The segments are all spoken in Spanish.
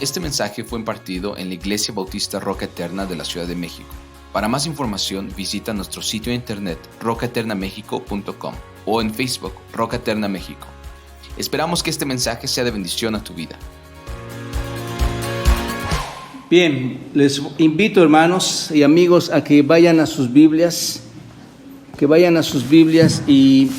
Este mensaje fue impartido en la Iglesia Bautista Roca Eterna de la Ciudad de México. Para más información visita nuestro sitio de internet rocaeternamexico.com o en Facebook Roca Eterna México. Esperamos que este mensaje sea de bendición a tu vida. Bien, les invito, hermanos y amigos, a que vayan a sus Biblias, y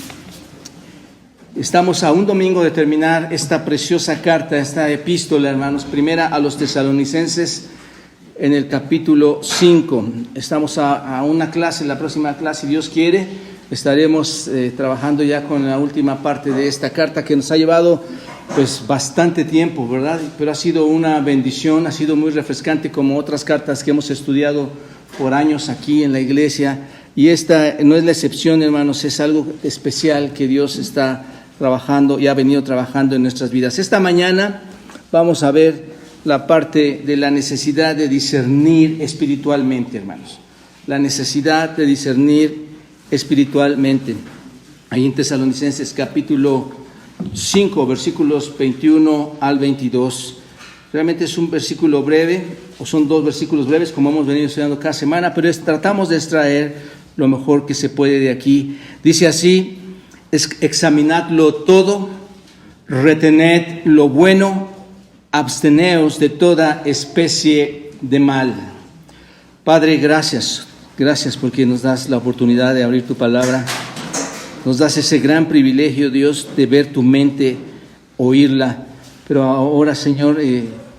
estamos a un domingo de terminar esta preciosa carta, esta epístola, hermanos, primera a los Tesalonicenses, en el capítulo 5. Estamos a una clase, la próxima clase, si Dios quiere, estaremos trabajando ya con la última parte de esta carta que nos ha llevado pues bastante tiempo, ¿verdad? Pero ha sido una bendición, ha sido muy refrescante como otras cartas que hemos estudiado por años aquí en la iglesia, y esta no es la excepción, hermanos, es algo especial que Dios está trabajando y ha venido trabajando en nuestras vidas. Esta mañana vamos a ver la parte de la necesidad de discernir espiritualmente, hermanos. La necesidad de discernir espiritualmente. Ahí en Tesalonicenses capítulo 5, versículos 21 al 22. Realmente es un versículo breve, o son dos versículos breves, como hemos venido estudiando cada semana, pero tratamos de extraer lo mejor que se puede de aquí. Dice así: examinadlo todo, retened lo bueno, absteneos de toda especie de mal. Padre, gracias porque nos das la oportunidad de abrir tu palabra. Nos das ese gran privilegio, Dios, de ver tu mente, oírla. Pero ahora, Señor,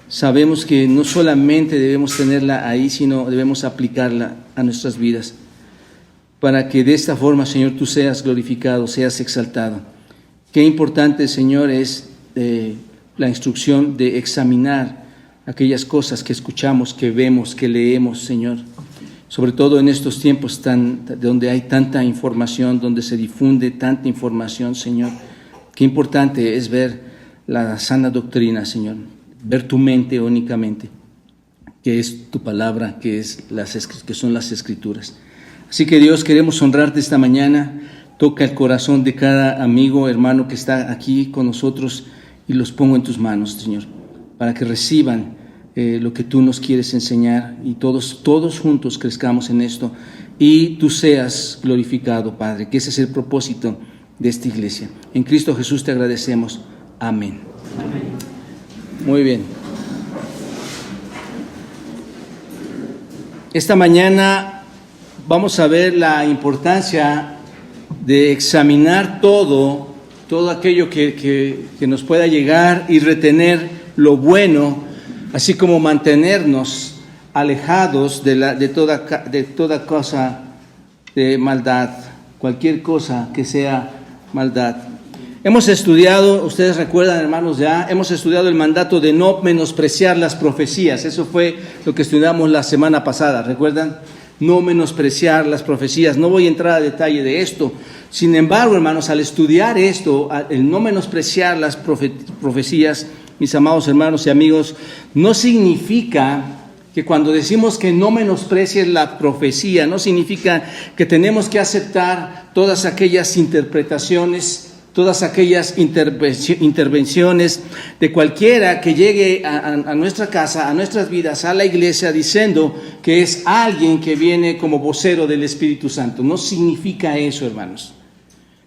sabemos que no solamente debemos tenerla ahí, sino debemos aplicarla a nuestras vidas, para que de esta forma, Señor, tú seas glorificado, seas exaltado. Qué importante, Señor, es la instrucción de examinar aquellas cosas que escuchamos, que vemos, que leemos, Señor. Sobre todo en estos tiempos donde hay tanta información, donde se difunde tanta información, Señor. Qué importante es ver la sana doctrina, Señor. Ver tu mente únicamente, que es tu palabra, que son las Escrituras. Así que, Dios, queremos honrarte esta mañana. Toca el corazón de cada amigo, hermano que está aquí con nosotros, y los pongo en tus manos, Señor, para que reciban lo que tú nos quieres enseñar, y todos juntos crezcamos en esto, y tú seas glorificado, Padre, que ese es el propósito de esta iglesia. En Cristo Jesús te agradecemos. Amén. Amén. Muy bien. Esta mañana vamos a ver la importancia de examinar todo aquello que nos pueda llegar y retener lo bueno, así como mantenernos alejados de toda cosa de maldad, cualquier cosa que sea maldad. Hemos estudiado, ustedes recuerdan, hermanos, hemos estudiado el mandato de no menospreciar las profecías. Eso fue lo que estudiamos la semana pasada, ¿recuerdan? No menospreciar las profecías. No voy a entrar a detalle de esto. Sin embargo, hermanos, al estudiar esto, el no menospreciar las profecías, mis amados hermanos y amigos, no significa que cuando decimos que no menosprecies la profecía, no significa que tenemos que aceptar todas aquellas interpretaciones, todas aquellas intervenciones de cualquiera que llegue a nuestra casa, a nuestras vidas, a la iglesia, diciendo que es alguien que viene como vocero del Espíritu Santo. No significa eso, hermanos.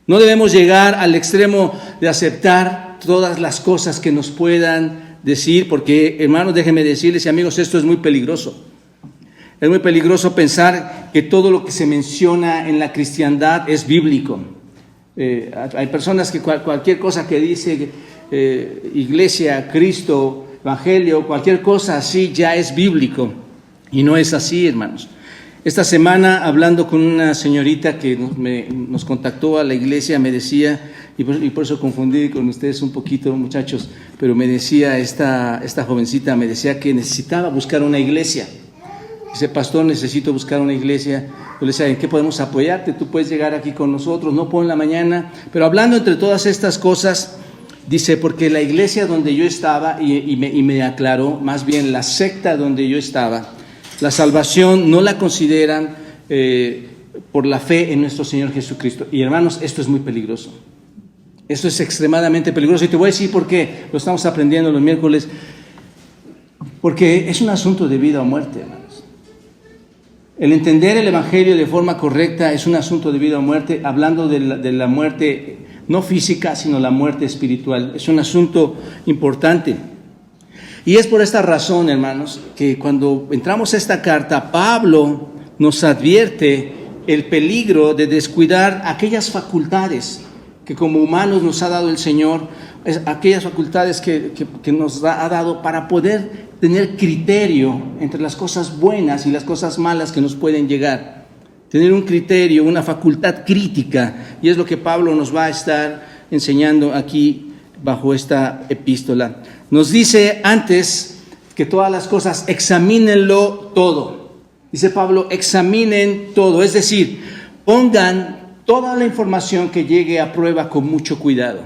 No debemos llegar al extremo de aceptar todas las cosas que nos puedan decir, porque, hermanos, déjenme decirles, y amigos, esto es muy peligroso. Es muy peligroso pensar que todo lo que se menciona en la cristiandad es bíblico. Hay personas que cualquier cosa que dice iglesia, Cristo, evangelio, cualquier cosa así ya es bíblico, y no es así, hermanos. Esta semana, hablando con una señorita que nos contactó a la iglesia, me decía, y por eso confundí con ustedes un poquito, muchachos, pero me decía esta jovencita, me decía que necesitaba buscar una iglesia. Dice: pastor, necesito buscar una iglesia. Yo le decía: ¿en qué podemos apoyarte? Tú puedes llegar aquí con nosotros, no por la mañana. Pero hablando entre todas estas cosas, dice: porque la iglesia donde yo estaba, y me aclaró, más bien la secta donde yo estaba, la salvación no la consideran por la fe en nuestro Señor Jesucristo. Y hermanos, esto es muy peligroso. Esto es extremadamente peligroso, y te voy a decir por qué. Lo estamos aprendiendo los miércoles. porque es un asunto de vida o muerte, hermanos. El entender el Evangelio de forma correcta es un asunto de vida o muerte, hablando de la muerte no física, sino la muerte espiritual. Es un asunto importante. Y es por esta razón, hermanos, que cuando entramos a esta carta, Pablo nos advierte el peligro de descuidar aquellas facultades que como humanos nos ha dado el Señor, aquellas facultades que nos ha dado para poder tener criterio entre las cosas buenas y las cosas malas que nos pueden llegar. Tener un criterio, una facultad crítica, y es lo que Pablo nos va a estar enseñando aquí bajo esta epístola. Nos dice antes que todas las cosas, examínenlo todo. Dice Pablo, examinen todo, es decir, pongan toda la información que llegue a prueba con mucho cuidado.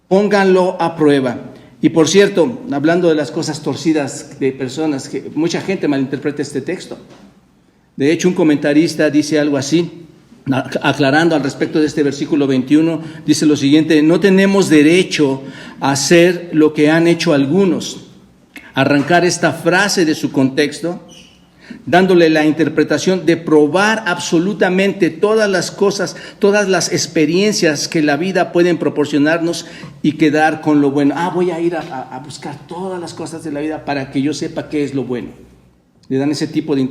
Pónganlo a prueba. Y por cierto, hablando de las cosas torcidas de personas, que mucha gente malinterpreta este texto. De hecho, un comentarista dice algo así, aclarando al respecto de este versículo 21, dice lo siguiente: no tenemos derecho a hacer lo que han hecho algunos, arrancar esta frase de su contexto, dándole la interpretación de probar absolutamente todas las cosas, todas las experiencias que la vida pueden proporcionarnos y quedar con lo bueno. Voy a ir a buscar todas las cosas de la vida para que yo sepa qué es lo bueno. Le dan ese tipo de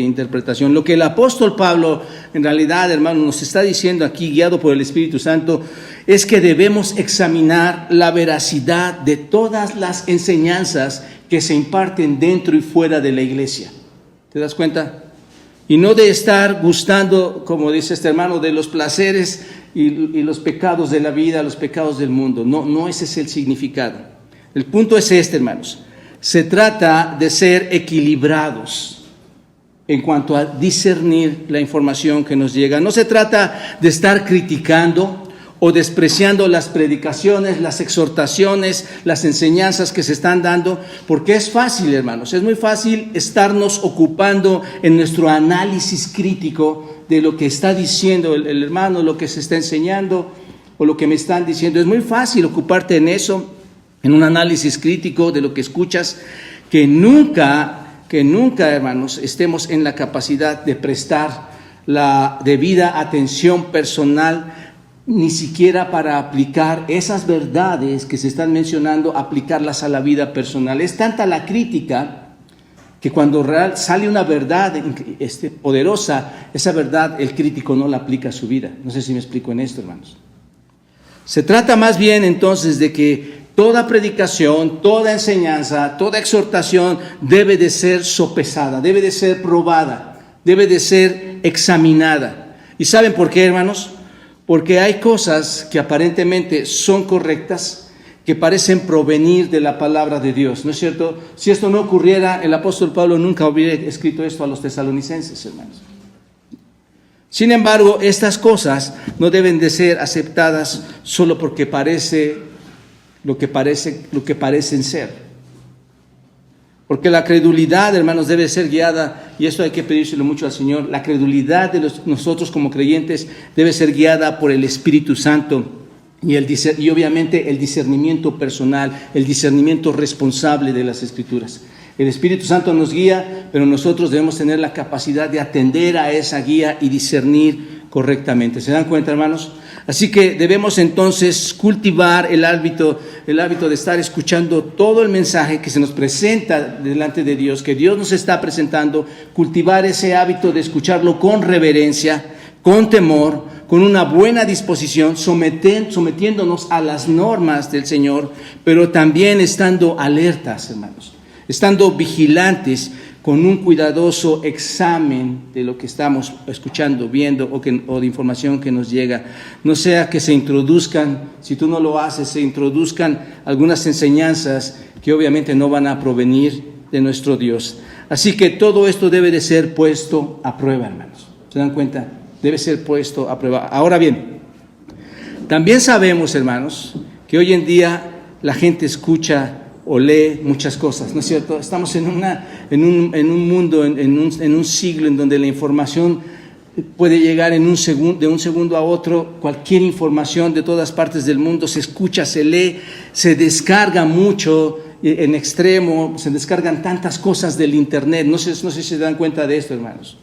interpretación. Lo que el apóstol Pablo, en realidad, hermano, nos está diciendo aquí, guiado por el Espíritu Santo, es que debemos examinar la veracidad de todas las enseñanzas que se imparten dentro y fuera de la iglesia. ¿Te das cuenta? Y no de estar gustando, como dice este hermano, de los placeres y los pecados de la vida, los pecados del mundo. No ese es el significado. El punto es este, hermanos. Se trata de ser equilibrados en cuanto a discernir la información que nos llega. No se trata de estar criticando o despreciando las predicaciones, las exhortaciones, las enseñanzas que se están dando, porque es fácil, hermanos, es muy fácil estarnos ocupando en nuestro análisis crítico de lo que está diciendo el hermano, lo que se está enseñando o lo que me están diciendo. Es muy fácil ocuparte en eso, en un análisis crítico de lo que escuchas, que nunca, hermanos, estemos en la capacidad de prestar la debida atención personal, ni siquiera para aplicar esas verdades que se están mencionando, aplicarlas a la vida personal. Es tanta la crítica que cuando sale una verdad poderosa, esa verdad el crítico no la aplica a su vida. No sé si me explico en esto, hermanos. Se trata más bien entonces de que toda predicación, toda enseñanza, toda exhortación debe de ser sopesada, debe de ser probada, debe de ser examinada. ¿Y saben por qué, hermanos? Porque hay cosas que aparentemente son correctas, que parecen provenir de la palabra de Dios, ¿no es cierto? Si esto no ocurriera, el apóstol Pablo nunca hubiera escrito esto a los tesalonicenses, hermanos. Sin embargo, estas cosas no deben de ser aceptadas solo porque parece lo que parecen ser. Porque la credulidad, hermanos, debe ser guiada, y esto hay que pedírselo mucho al Señor, la credulidad de nosotros como creyentes debe ser guiada por el Espíritu Santo y obviamente el discernimiento personal, el discernimiento responsable de las Escrituras. El Espíritu Santo nos guía, pero nosotros debemos tener la capacidad de atender a esa guía y discernir correctamente. ¿Se dan cuenta, hermanos? Así que debemos entonces cultivar el hábito de estar escuchando todo el mensaje que se nos presenta delante de Dios, que Dios nos está presentando, cultivar ese hábito de escucharlo con reverencia, con temor, con una buena disposición, sometiéndonos a las normas del Señor, pero también estando alertas, hermanos, estando vigilantes, con un cuidadoso examen de lo que estamos escuchando, viendo o de información que nos llega. No sea que se introduzcan, si tú no lo haces, se introduzcan algunas enseñanzas que obviamente no van a provenir de nuestro Dios. Así que todo esto debe de ser puesto a prueba, hermanos. ¿Se dan cuenta? Debe ser puesto a prueba. Ahora bien, también sabemos, hermanos, que hoy en día la gente escucha o lee muchas cosas, ¿no es cierto? Estamos en un mundo, en un siglo en donde la información puede llegar de un segundo a otro. Cualquier información de todas partes del mundo se escucha, se lee, se descarga mucho en extremo, se descargan tantas cosas del internet, no sé si se dan cuenta de esto, hermanos.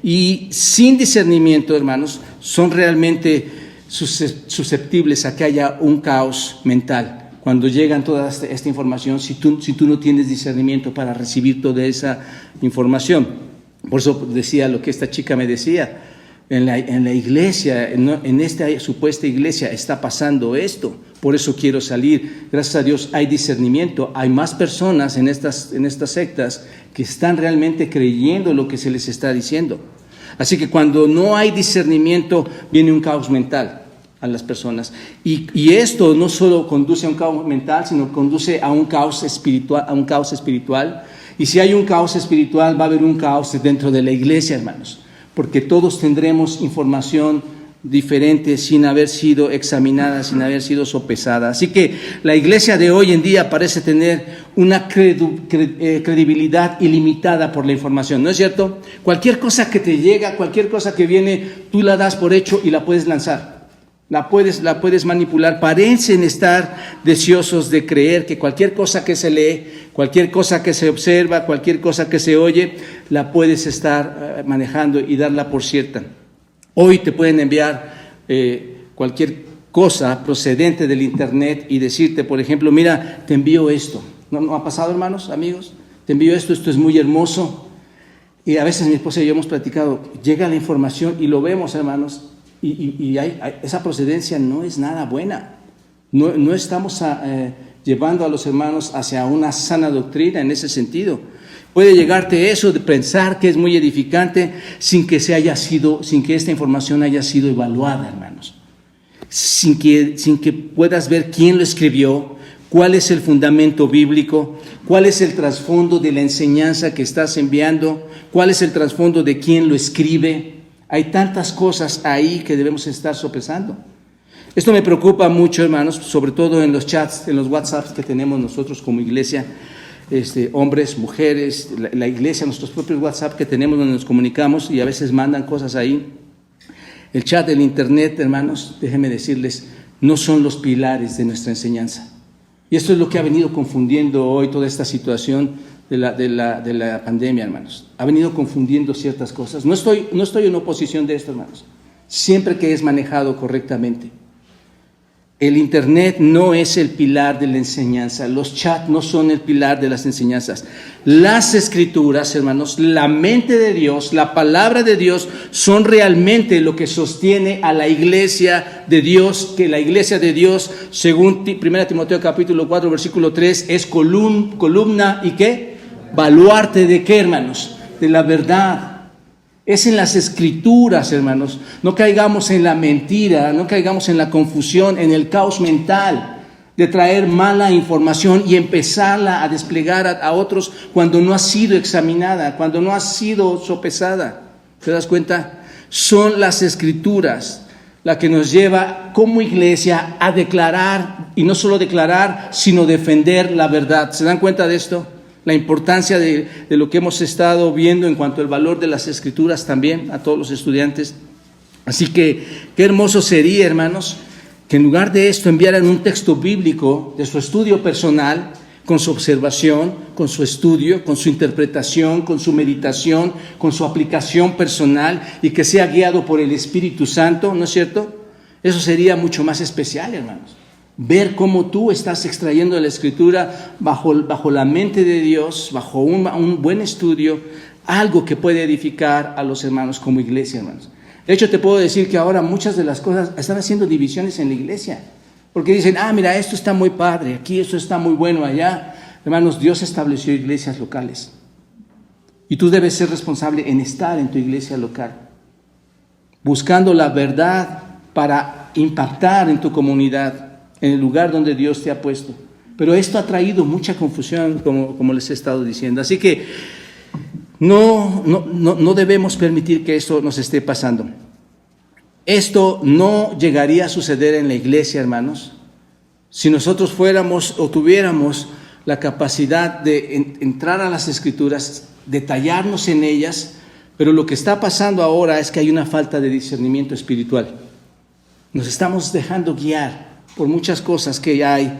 Y sin discernimiento, hermanos, son realmente susceptibles a que haya un caos mental. Cuando llegan toda esta información, si tú no tienes discernimiento para recibir toda esa información. Por eso decía lo que esta chica me decía, en la iglesia, en esta supuesta iglesia está pasando esto, por eso quiero salir. Gracias a Dios hay discernimiento, hay más personas en estas sectas que están realmente creyendo lo que se les está diciendo. Así que cuando no hay discernimiento, viene un caos mental a las personas. Y esto no solo conduce a un caos mental, sino conduce a un caos espiritual. Y si hay un caos espiritual, va a haber un caos dentro de la iglesia, hermanos. Porque todos tendremos información diferente sin haber sido examinada, sin haber sido sopesada. Así que la iglesia de hoy en día parece tener una credibilidad ilimitada por la información, ¿no es cierto? Cualquier cosa que te llega, cualquier cosa que viene, tú la das por hecho y la puedes lanzar. La puedes manipular. Parecen estar deseosos de creer que cualquier cosa que se lee, cualquier cosa que se observa, cualquier cosa que se oye, la puedes estar manejando y darla por cierta. Hoy te pueden enviar cualquier cosa procedente del internet y decirte, por ejemplo, mira, te envío esto. ¿No ha pasado, hermanos, amigos? Te envío esto es muy hermoso. Y a veces mi esposa y yo hemos platicado, llega la información y lo vemos, hermanos, y esa procedencia no es nada buena. No estamos llevando a los hermanos hacia una sana doctrina en ese sentido. Puede llegarte eso de pensar que es muy edificante sin que esta información haya sido evaluada, hermanos. Sin que puedas ver quién lo escribió, cuál es el fundamento bíblico, cuál es el trasfondo de la enseñanza que estás enviando, cuál es el trasfondo de quién lo escribe. Hay tantas cosas ahí que debemos estar sopesando. Esto me preocupa mucho, hermanos, sobre todo en los chats, en los WhatsApps que tenemos nosotros como iglesia, hombres, mujeres, la iglesia, nuestros propios WhatsApp que tenemos donde nos comunicamos y a veces mandan cosas ahí. El chat del internet, hermanos, déjenme decirles, no son los pilares de nuestra enseñanza. Y esto es lo que ha venido confundiendo hoy toda esta situación de la pandemia, hermanos. Ha venido confundiendo ciertas cosas. No estoy en oposición de esto, hermanos. Siempre que es manejado correctamente. El internet no es el pilar de la enseñanza. Los chats no son el pilar de las enseñanzas. Las escrituras, hermanos, la mente de Dios, la palabra de Dios, son realmente lo que sostiene a la iglesia de Dios, que la iglesia de Dios, según 1 Timoteo capítulo 4, versículo 3, es columna y ¿qué? Baluarte de ¿qué, hermanos? De la verdad. Es en las escrituras, hermanos. No caigamos en la mentira, no caigamos en la confusión, en el caos mental de traer mala información y empezarla a desplegar a otros cuando no ha sido examinada, cuando no ha sido sopesada. ¿Te das cuenta? Son las escrituras la que nos lleva como iglesia a declarar, y no solo declarar, sino defender la verdad. ¿Se dan cuenta de esto? La importancia de lo que hemos estado viendo en cuanto al valor de las escrituras también a todos los estudiantes. Así que qué hermoso sería, hermanos, que en lugar de esto enviaran un texto bíblico de su estudio personal, con su observación, con su estudio, con su interpretación, con su meditación, con su aplicación personal y que sea guiado por el Espíritu Santo, ¿no es cierto? Eso sería mucho más especial, hermanos. Ver cómo tú estás extrayendo de la Escritura bajo la mente de Dios, bajo un buen estudio, algo que puede edificar a los hermanos como iglesia, hermanos. De hecho, te puedo decir que ahora muchas de las cosas están haciendo divisiones en la iglesia, porque dicen, mira, esto está muy padre, aquí esto está muy bueno, allá. Hermanos, Dios estableció iglesias locales y tú debes ser responsable en estar en tu iglesia local, buscando la verdad para impactar en tu comunidad, en el lugar donde Dios te ha puesto. Pero esto ha traído mucha confusión, como les he estado diciendo. Así que no debemos permitir que esto nos esté pasando. Esto no llegaría a suceder en la iglesia, hermanos, si nosotros fuéramos o tuviéramos la capacidad de entrar a las Escrituras, detallarnos en ellas, pero lo que está pasando ahora es que hay una falta de discernimiento espiritual. Nos estamos dejando guiar por muchas cosas que hay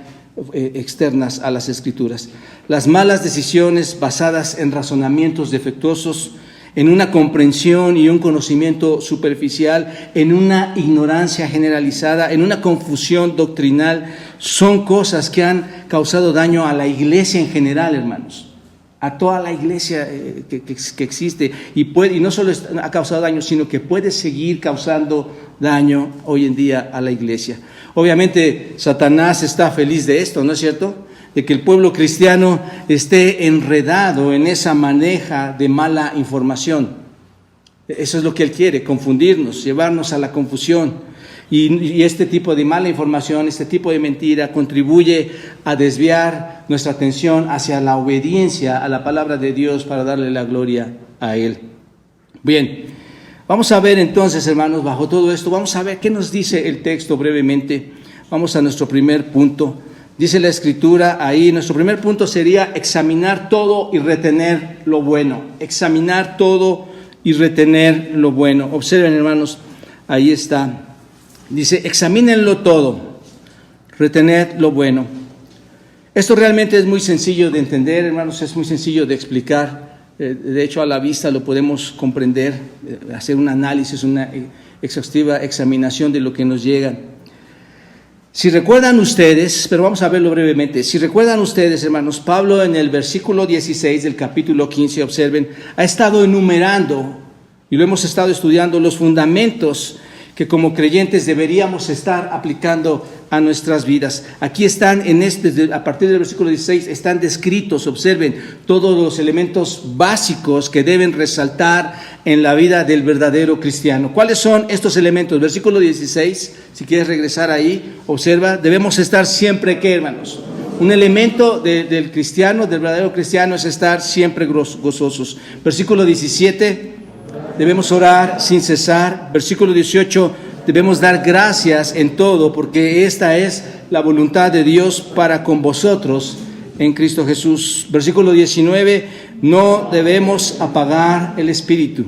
externas a las Escrituras. Las malas decisiones basadas en razonamientos defectuosos, en una comprensión y un conocimiento superficial, en una ignorancia generalizada, en una confusión doctrinal, son cosas que han causado daño a la iglesia en general, hermanos, a toda la iglesia que existe, y no solo ha causado daño, sino que puede seguir causando daño hoy en día a la iglesia. Obviamente Satanás está feliz de esto, ¿no es cierto?, de que el pueblo cristiano esté enredado en esa maneja de mala información. Eso es lo que él quiere, confundirnos, llevarnos a la confusión. Y este tipo de mala información, este tipo de mentira contribuye a desviar nuestra atención hacia la obediencia a la palabra de Dios para darle la gloria a Él. Bien, vamos a ver entonces, hermanos, bajo todo esto, vamos a ver qué nos dice el texto brevemente. Vamos a nuestro primer punto. Dice la Escritura ahí, nuestro primer punto sería examinar todo y retener lo bueno. Examinar todo y retener lo bueno. Observen, hermanos, ahí está. Dice, examínenlo todo, retened lo bueno. Esto realmente es muy sencillo de entender, hermanos, es muy sencillo de explicar. De hecho, a la vista lo podemos comprender, hacer un análisis, una exhaustiva examinación de lo que nos llega. Si recuerdan ustedes, pero vamos a verlo brevemente, si recuerdan ustedes, hermanos, Pablo en el versículo 16 del capítulo 15, observen, ha estado enumerando, y lo hemos estado estudiando, los fundamentos que como creyentes deberíamos estar aplicando a nuestras vidas. Aquí están, a partir del versículo 16, están descritos, observen, todos los elementos básicos que deben resaltar en la vida del verdadero cristiano. ¿Cuáles son estos elementos? Versículo 16, si quieres regresar ahí, observa, debemos estar siempre, ¿qué, hermanos? Un elemento del cristiano, del verdadero cristiano, es estar siempre gozosos. Versículo 17, debemos orar sin cesar. Versículo 18, debemos dar gracias en todo, porque esta es la voluntad de Dios para con vosotros en Cristo Jesús. Versículo 19, no debemos apagar el espíritu.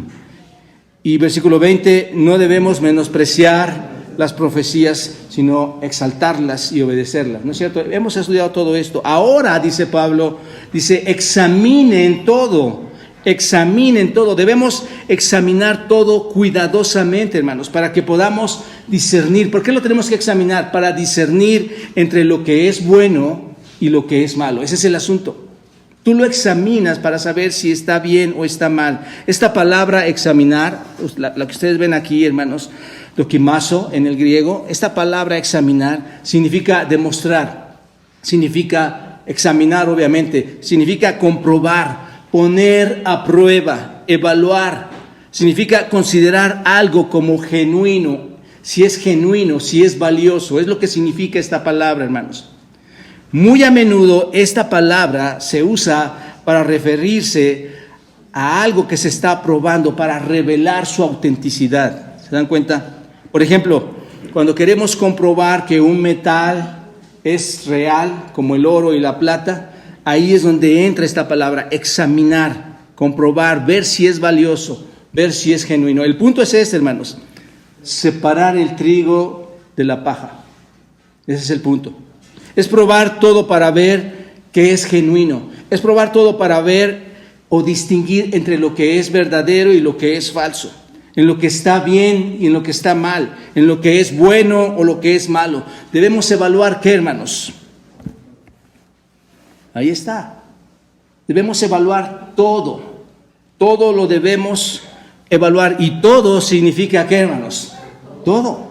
Y versículo 20, no debemos menospreciar las profecías, sino exaltarlas y obedecerlas. ¿No es cierto? Hemos estudiado todo esto. Ahora, dice Pablo, dice, examinen todo. Examinen todo, debemos examinar todo cuidadosamente, hermanos, para que podamos discernir. ¿Por qué lo tenemos que examinar? Para discernir entre lo que es bueno y lo que es malo. Ese es el asunto. Tú lo examinas para saber si está bien o está mal. Esta palabra examinar, la que ustedes ven aquí, hermanos, dokimazo en el griego, esta palabra examinar significa demostrar, significa examinar, obviamente, significa comprobar, poner a prueba, evaluar, significa considerar algo como genuino, si es valioso, es lo que significa esta palabra, hermanos. Muy a menudo esta palabra se usa para referirse a algo que se está probando, para revelar su autenticidad. ¿Se dan cuenta? Por ejemplo, cuando queremos comprobar que un metal es real, como el oro y la plata, ahí es donde entra esta palabra, examinar, comprobar, ver si es valioso, ver si es genuino. El punto es este, hermanos, separar el trigo de la paja. Ese es el punto. Es probar todo para ver que es genuino. Es probar todo para ver o distinguir entre lo que es verdadero y lo que es falso. En lo que está bien y en lo que está mal. En lo que es bueno o lo que es malo. Debemos evaluar ¿qué, hermanos? Ahí está. Debemos evaluar todo. Todo lo debemos evaluar. Y todo significa ¿qué, hermanos? Todo.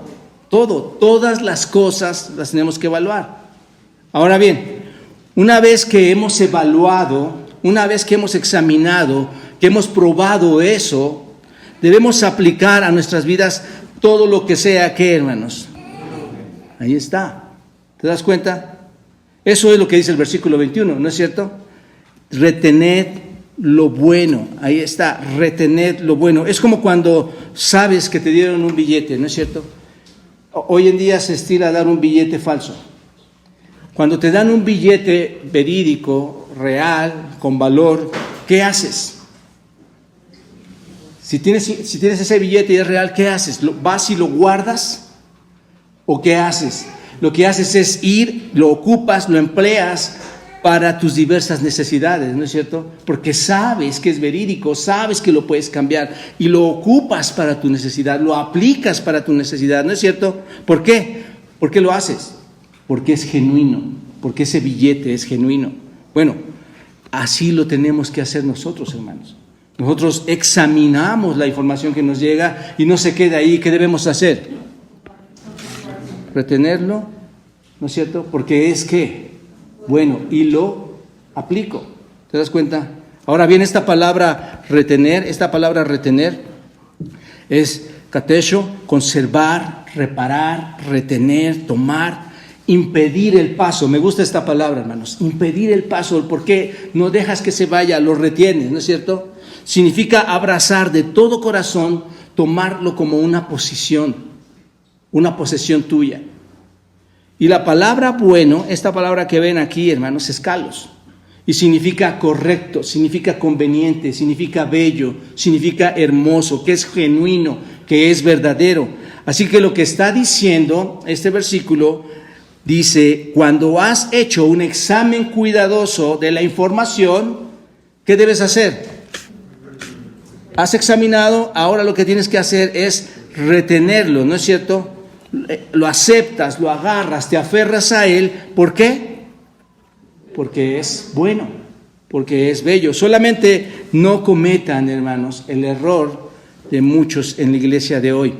Todas las cosas las tenemos que evaluar. Ahora bien, una vez que hemos evaluado, una vez que hemos examinado, que hemos probado eso, debemos aplicar a nuestras vidas todo lo que sea ¿qué, hermanos? Ahí está. ¿Te das cuenta? Eso es lo que dice el versículo 21, ¿no es cierto? Retened lo bueno. Ahí está, retened lo bueno. Es como cuando sabes que te dieron un billete, ¿no es cierto? Hoy en día se estila dar un billete falso. Cuando te dan un billete verídico, real, con valor, ¿qué haces? Si tienes ese billete y es real, ¿qué haces? ¿Vas y lo guardas? ¿O qué haces? Lo que haces es ir, lo ocupas, lo empleas para tus diversas necesidades, ¿no es cierto? Porque sabes que es verídico, sabes que lo puedes cambiar y lo ocupas para tu necesidad, lo aplicas para tu necesidad, ¿no es cierto? ¿Por qué? ¿Por qué lo haces? Porque es genuino, porque ese billete es genuino. Bueno, así lo tenemos que hacer nosotros, hermanos. Nosotros examinamos la información que nos llega y no se queda ahí. ¿Qué debemos hacer? Retenerlo, ¿no es cierto? Porque es que, bueno, y lo aplico. ¿Te das cuenta? Ahora bien, esta palabra retener es katesho, conservar, reparar, retener, tomar, impedir el paso. Me gusta esta palabra, hermanos. Impedir el paso, porque no dejas que se vaya, lo retienes, ¿no es cierto? Significa abrazar de todo corazón, tomarlo como una posesión tuya. Y la palabra bueno, esta palabra que ven aquí, hermanos, es kalos. Y significa correcto, significa conveniente, significa bello, significa hermoso, que es genuino, que es verdadero. Así que lo que está diciendo este versículo dice, cuando has hecho un examen cuidadoso de la información, ¿qué debes hacer? Has examinado, ahora lo que tienes que hacer es retenerlo, ¿no es cierto? Lo aceptas, lo agarras, te aferras a él. ¿Por qué? Porque es bueno, porque es bello. Solamente no cometan, hermanos, el error de muchos en la iglesia de hoy.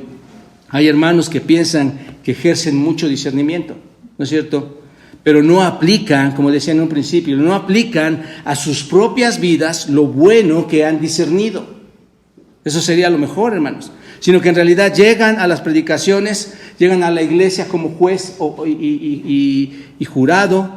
Hay hermanos que piensan que ejercen mucho discernimiento, ¿no es cierto? Pero no aplican, como decía en un principio, no aplican a sus propias vidas lo bueno que han discernido. Eso sería lo mejor, hermanos. Sino que en realidad llegan a las predicaciones, llegan a la iglesia como juez y jurado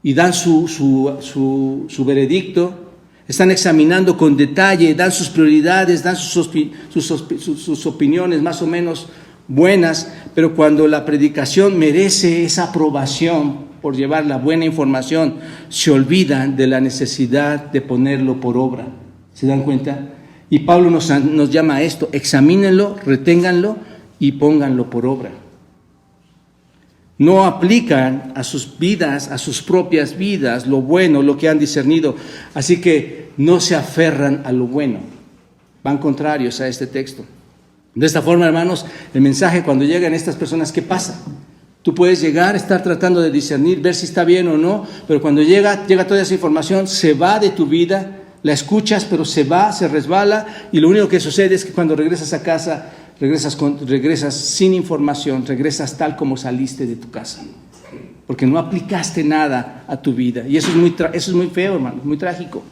y dan su veredicto. Están examinando con detalle, dan sus prioridades, dan sus opiniones más o menos buenas, pero cuando la predicación merece esa aprobación por llevar la buena información, se olvidan de la necesidad de ponerlo por obra. ¿Se dan cuenta? Y Pablo nos llama a esto: examínenlo, reténganlo y pónganlo por obra. No aplican a sus vidas, a sus propias vidas, lo bueno, lo que han discernido. Así que no se aferran a lo bueno. Van contrarios a este texto. De esta forma, hermanos, el mensaje cuando llegan estas personas, ¿qué pasa? Tú puedes llegar, estar tratando de discernir, ver si está bien o no, pero cuando llega toda esa información, se va de tu vida. La escuchas, pero se va, se resbala, y lo único que sucede es que cuando regresas a casa, regresas sin información, regresas tal como saliste de tu casa, porque no aplicaste nada a tu vida. Y eso es muy feo, hermano, muy trágico,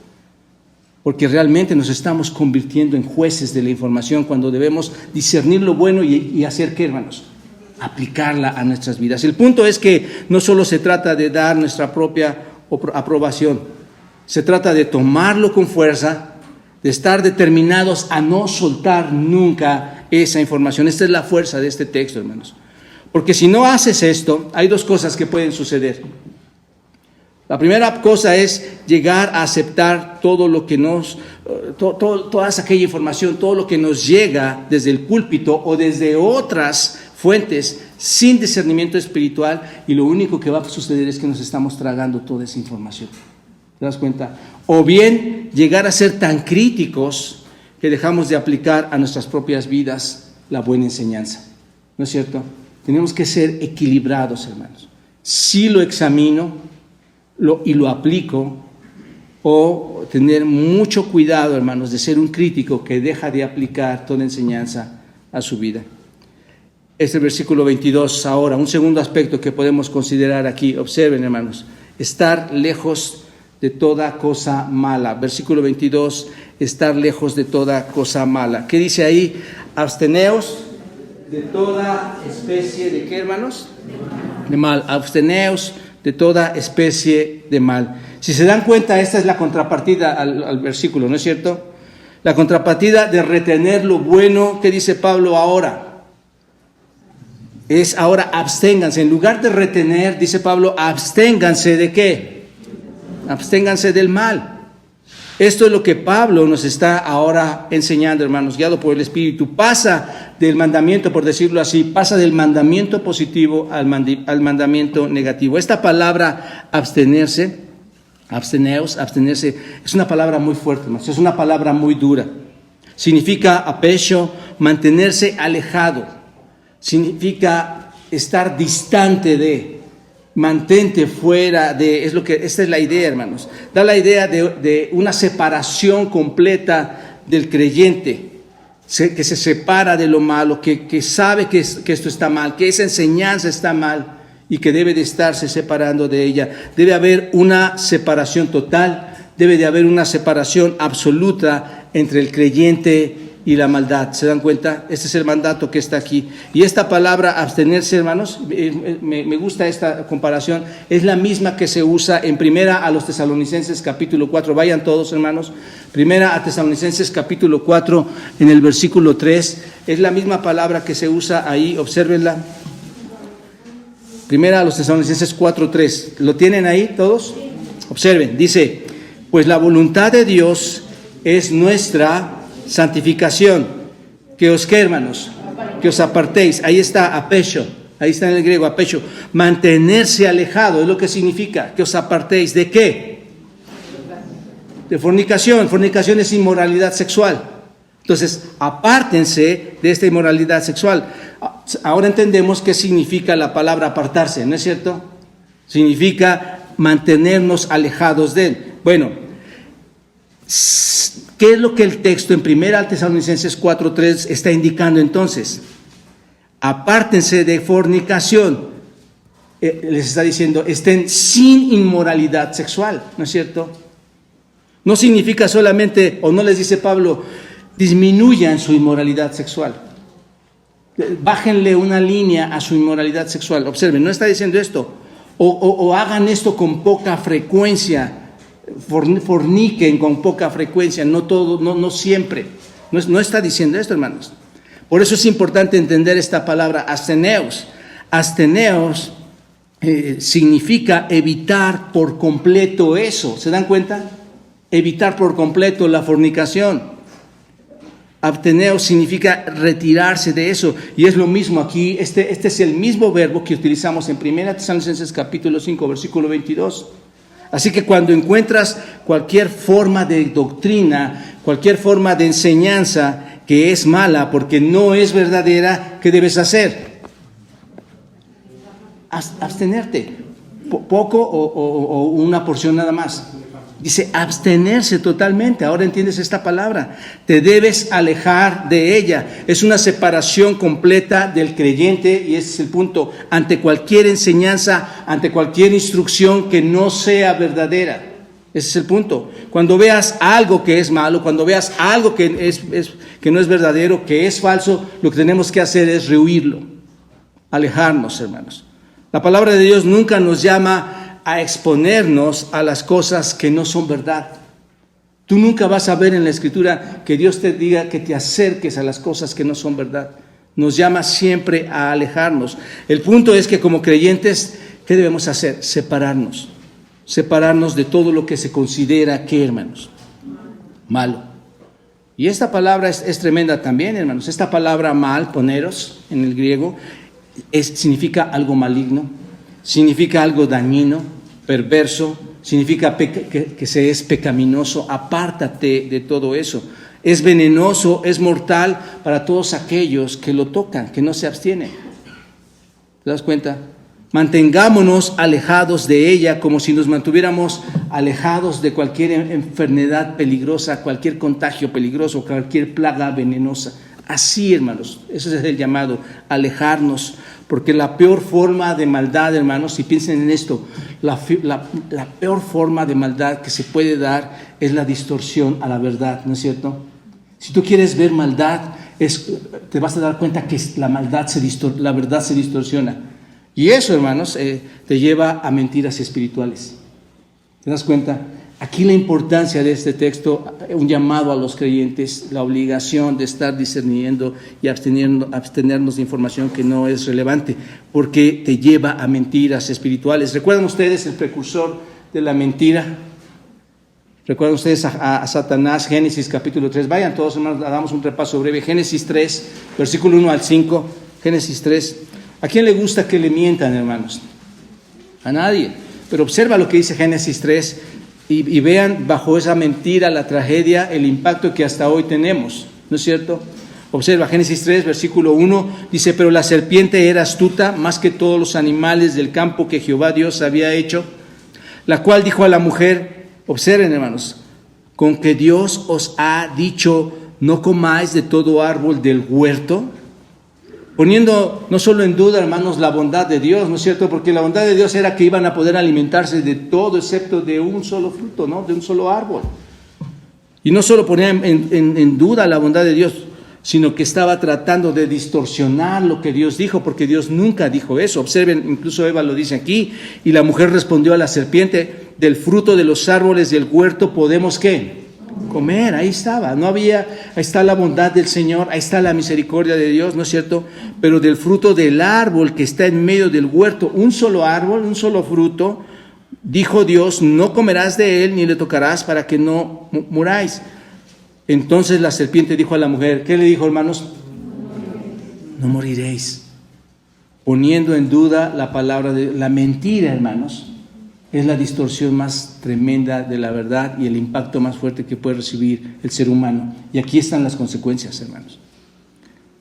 porque realmente nos estamos convirtiendo en jueces de la información cuando debemos discernir lo bueno y hacer ¿qué, hermanos? Aplicarla a nuestras vidas. El punto es que no solo se trata de dar nuestra propia aprobación, se trata de tomarlo con fuerza, de estar determinados a no soltar nunca esa información. Esta es la fuerza de este texto, hermanos. Porque si no haces esto, hay dos cosas que pueden suceder. La primera cosa es llegar a aceptar todo lo que toda aquella información, todo lo que nos llega desde el púlpito o desde otras fuentes sin discernimiento espiritual, y lo único que va a suceder es que nos estamos tragando toda esa información. ¿Te das cuenta? O bien llegar a ser tan críticos que dejamos de aplicar a nuestras propias vidas la buena enseñanza. ¿No es cierto? Tenemos que ser equilibrados, hermanos. Si lo examino y lo aplico, o tener mucho cuidado, hermanos, de ser un crítico que deja de aplicar toda enseñanza a su vida. Este versículo 22, ahora, un segundo aspecto que podemos considerar aquí. Observen, hermanos, estar lejos de toda cosa mala. Versículo 22, estar lejos de toda cosa mala. ¿Qué dice ahí? Absteneos de toda especie de ¿qué, hermanos? De mal. Absteneos de toda especie de mal. Si se dan cuenta, esta es la contrapartida al versículo, ¿no es cierto? La contrapartida de retener lo bueno. ¿Qué dice Pablo ahora? Es ahora absténganse. En lugar de retener, dice Pablo, absténganse ¿de qué? Absténganse del mal. Esto es lo que Pablo nos está ahora enseñando, hermanos, guiado por el Espíritu. Pasa del mandamiento, por decirlo así, pasa del mandamiento positivo al mandamiento negativo. Esta palabra abstenerse, es una palabra muy fuerte, hermanos, es una palabra muy dura. Significa apesho, mantenerse alejado. Significa estar distante de, mantente fuera de, esta es la idea, hermanos. Da la idea de una separación completa del creyente, que se separa de lo malo, que sabe que esto está mal, que esa enseñanza está mal y que debe de estarse separando de ella. Debe haber una separación total, debe de haber una separación absoluta entre el creyente y la maldad. ¿Se dan cuenta? Este es el mandato que está aquí. Y esta palabra abstenerse, hermanos, me gusta esta comparación, es la misma que se usa en Primera a los Tesalonicenses capítulo 4. Vayan todos, hermanos. Primera a Tesalonicenses capítulo 4, en el versículo 3. Es la misma palabra que se usa ahí, obsérvenla. Primera a los Tesalonicenses 4:3. ¿Lo tienen ahí todos? Observen, dice, pues la voluntad de Dios es nuestra santificación. ¿Qué hermanos? Que os apartéis. Ahí está apesho, ahí está en el griego apesho. Mantenerse alejado es lo que significa, que os apartéis. ¿De qué? De fornicación. Fornicación es inmoralidad sexual. Entonces, apártense de esta inmoralidad sexual. Ahora entendemos qué significa la palabra apartarse, ¿no es cierto? Significa mantenernos alejados de él. Bueno, ¿qué es lo que el texto en 1 Tesalonicenses 4:3 está indicando entonces? Apártense de fornicación. Les está diciendo, estén sin inmoralidad sexual, ¿no es cierto? No significa solamente, o no les dice Pablo, disminuyan su inmoralidad sexual. Bájenle una línea a su inmoralidad sexual. Observen, no está diciendo esto. O hagan esto con poca frecuencia. Forniquen con poca frecuencia, no siempre. No está diciendo esto, hermanos. Por eso es importante entender esta palabra absteneos. Absteneos significa evitar por completo eso. ¿Se dan cuenta? Evitar por completo la fornicación. Absteneos significa retirarse de eso. Y es lo mismo aquí. Este es el mismo verbo que utilizamos en 1 Tesalonicenses capítulo 5, versículo 22. Así que cuando encuentras cualquier forma de doctrina, cualquier forma de enseñanza que es mala porque no es verdadera, ¿qué debes hacer? Abstenerte, poco o una porción nada más. Dice abstenerse totalmente. Ahora entiendes esta palabra. Te debes alejar de ella. Es una separación completa del creyente y ese es el punto. Ante cualquier enseñanza, ante cualquier instrucción que no sea verdadera. Ese es el punto. Cuando veas algo que es malo, cuando veas algo que no es verdadero, que es falso, lo que tenemos que hacer es rehuirlo. Alejarnos, hermanos. La palabra de Dios nunca nos llama a exponernos a las cosas que no son verdad. Tú nunca vas a ver en la Escritura que Dios te diga que te acerques a las cosas que no son verdad. Nos llama siempre a alejarnos. El punto es que como creyentes, ¿qué debemos hacer? Separarnos de todo lo que se considera, ¿qué, hermanos? Malo. Y esta palabra es tremenda también, hermanos. Esta palabra mal, poneros, en el griego, significa algo maligno. Significa algo dañino, perverso, significa que se es pecaminoso. Apártate de todo eso. Es venenoso, es mortal para todos aquellos que lo tocan, que no se abstienen. ¿Te das cuenta? Mantengámonos alejados de ella como si nos mantuviéramos alejados de cualquier enfermedad peligrosa, cualquier contagio peligroso, cualquier plaga venenosa. Así, hermanos, eso es el llamado, alejarnos. Porque la peor forma de maldad, hermanos, si piensen en esto, la peor forma de maldad que se puede dar es la distorsión a la verdad, ¿no es cierto? Si tú quieres ver maldad, te vas a dar cuenta que la verdad se distorsiona. Y eso, hermanos, te lleva a mentiras espirituales. ¿Te das cuenta? Aquí la importancia de este texto, un llamado a los creyentes, la obligación de estar discerniendo y abstenernos de información que no es relevante, porque te lleva a mentiras espirituales. ¿Recuerdan ustedes el precursor de la mentira? Recuerdan ustedes a Satanás, Génesis capítulo 3. Vayan todos, hermanos, damos un repaso breve. Génesis 3, versículo 1 al 5. Génesis 3. ¿A quién le gusta que le mientan, hermanos? A nadie. Pero observa lo que dice Génesis 3 y vean bajo esa mentira, la tragedia, el impacto que hasta hoy tenemos. ¿No es cierto? Observa Génesis 3, versículo 1. Dice, pero la serpiente era astuta más que todos los animales del campo que Jehová Dios había hecho, la cual dijo a la mujer, observen, hermanos, con que Dios os ha dicho, no comáis de todo árbol del huerto, poniendo no solo en duda, hermanos, la bondad de Dios, ¿no es cierto? Porque la bondad de Dios era que iban a poder alimentarse de todo excepto de un solo fruto, ¿no? De un solo árbol. Y no solo ponía en duda la bondad de Dios, sino que estaba tratando de distorsionar lo que Dios dijo, porque Dios nunca dijo eso. Observen, incluso Eva lo dice aquí, y la mujer respondió a la serpiente, del fruto de los árboles del huerto podemos, ¿qué? Comer. Ahí estaba, no había, ahí está la bondad del Señor, ahí está la misericordia de Dios, ¿no es cierto? Pero del fruto del árbol que está en medio del huerto, un solo árbol, un solo fruto, dijo Dios, no comerás de él ni le tocarás para que no muráis. Entonces la serpiente dijo a la mujer, ¿qué le dijo, hermanos? No moriréis. Poniendo en duda la palabra de la mentira, hermanos, es la distorsión más tremenda de la verdad y el impacto más fuerte que puede recibir el ser humano. Y aquí están las consecuencias, hermanos.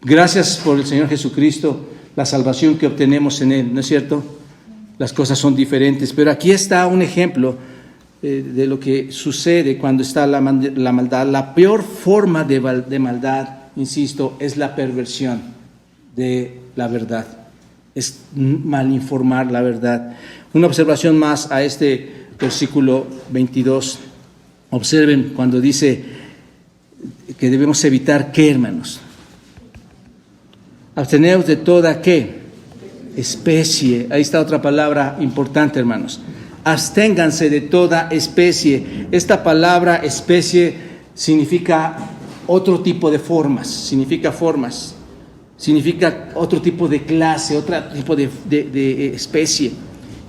Gracias por el Señor Jesucristo, la salvación que obtenemos en Él, ¿no es cierto? Las cosas son diferentes, pero aquí está un ejemplo de lo que sucede cuando está la maldad. La peor forma de maldad, insisto, es la perversión de la verdad, es malinformar la verdad. Una observación más a este versículo 22. Observen cuando dice que debemos evitar, ¿qué, hermanos? Absteneos de toda, ¿qué? Especie. Ahí está otra palabra importante, hermanos. Absténganse de toda especie. Esta palabra especie significa otro tipo de formas, significa otro tipo de clase, otro tipo de especie.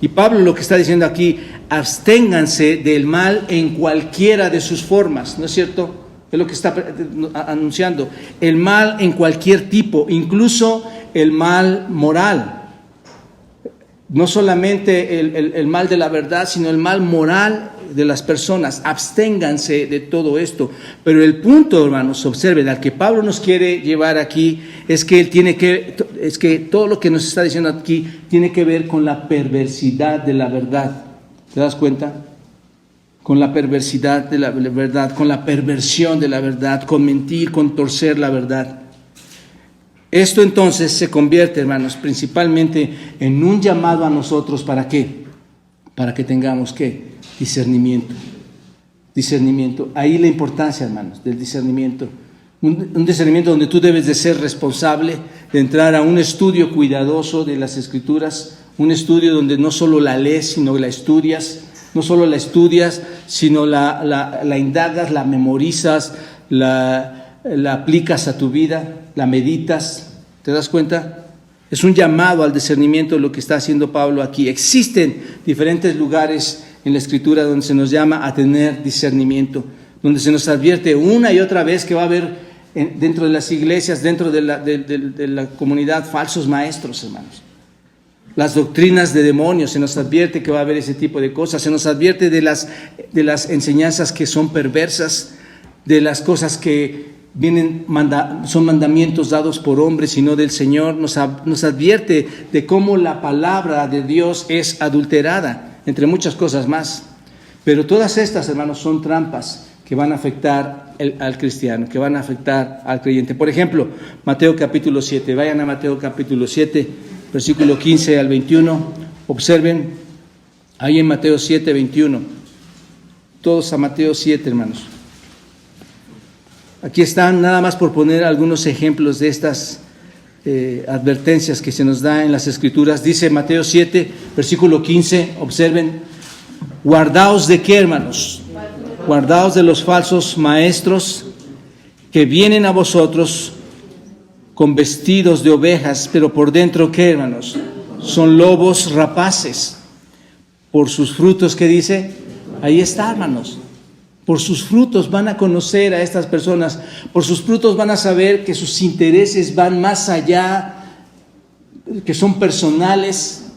Y Pablo lo que está diciendo aquí, absténganse del mal en cualquiera de sus formas, ¿no es cierto? Es lo que está anunciando. El mal en cualquier tipo, incluso el mal moral. No solamente el mal de la verdad, sino el mal moral de las personas. Absténganse de todo esto. Pero el punto, hermanos, observen, al que Pablo nos quiere llevar aquí, es que todo lo que nos está diciendo aquí tiene que ver con la perversidad de la verdad. ¿Te das cuenta? Con la perversidad de la verdad, con la perversión de la verdad, con mentir, con torcer la verdad. Esto entonces se convierte, hermanos, principalmente en un llamado a nosotros, ¿para qué? Para que tengamos, ¿qué? Discernimiento. Discernimiento. Ahí la importancia, hermanos, del discernimiento. Un discernimiento donde tú debes de ser responsable, de entrar a un estudio cuidadoso de las Escrituras, un estudio donde no solo la lees, sino la estudias, no solo la estudias, sino la indagas, la memorizas, la aplicas a tu vida, la meditas. ¿Te das cuenta? Es un llamado al discernimiento lo que está haciendo Pablo aquí. Existen diferentes lugares en la Escritura donde se nos llama a tener discernimiento, donde se nos advierte una y otra vez que va a haber dentro de las iglesias, dentro de la comunidad, falsos maestros, hermanos. Las doctrinas de demonios, se nos advierte que va a haber ese tipo de cosas, se nos advierte de las enseñanzas que son perversas, de las cosas que son mandamientos dados por hombres y no del Señor. Nos advierte de cómo la palabra de Dios es adulterada, entre muchas cosas más. Pero todas estas, hermanos, son trampas que van a afectar al cristiano, que van a afectar al creyente. Por ejemplo, Mateo capítulo 7, vayan a Mateo capítulo 7, versículo 15 al 21, observen, ahí en Mateo 7, 21, todos a Mateo 7, hermanos. Aquí están, nada más por poner algunos ejemplos de estas advertencias que se nos da en las Escrituras. Dice Mateo 7, versículo 15, observen, guardaos de qué, hermanos, guardaos de los falsos maestros que vienen a vosotros con vestidos de ovejas, pero por dentro, ¿qué, hermanos? Son lobos rapaces. Por sus frutos, ¿qué dice? Ahí está, hermanos. Por sus frutos van a conocer a estas personas. Por sus frutos van a saber que sus intereses van más allá, que son personales,